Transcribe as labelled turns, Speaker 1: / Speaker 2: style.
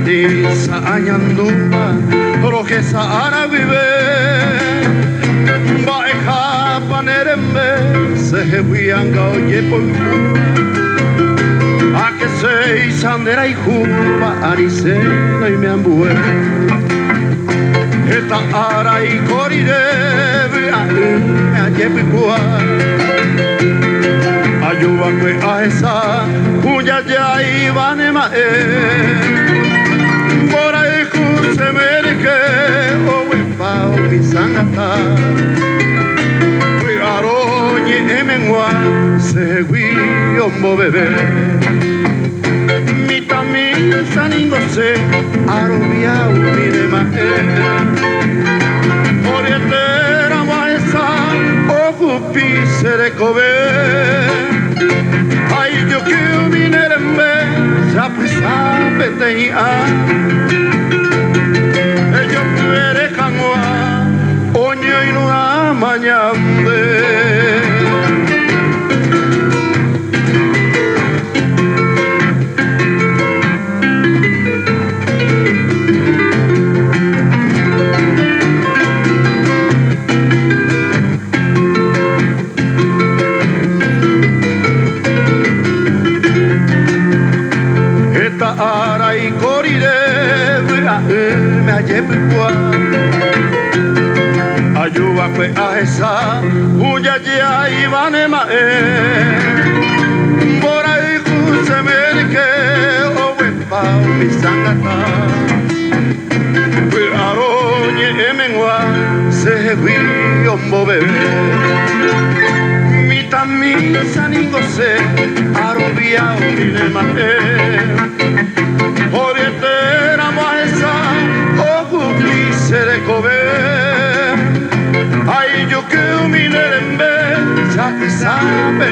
Speaker 1: di saanyanduma roke saara vive ba ekha panerembe sehebianga oyepo ake sei sandera ihuba arise no me ambue eta ara ikorire me ayepo ayuba kwe aesa kunya jai vane mae bora ikuse merike owe pao pisangata kwe aroñi emengwa segui ombo bebe mitami saningose arobia umine mae orietera maesa okupi serekobe yo que viniera en vez ya pesaba tenía ellos quiere canua oño y no amañambe ara y corire me ayepua ayuba kwe aesa uya ya ivane mae bora ikuse merike owe pao misangata kwe aroñi emengwa sehewi ombo bebe mitami saningose arobia umine mae orietera maesa okupli serekobe ay yo que uminerembe ya que sabe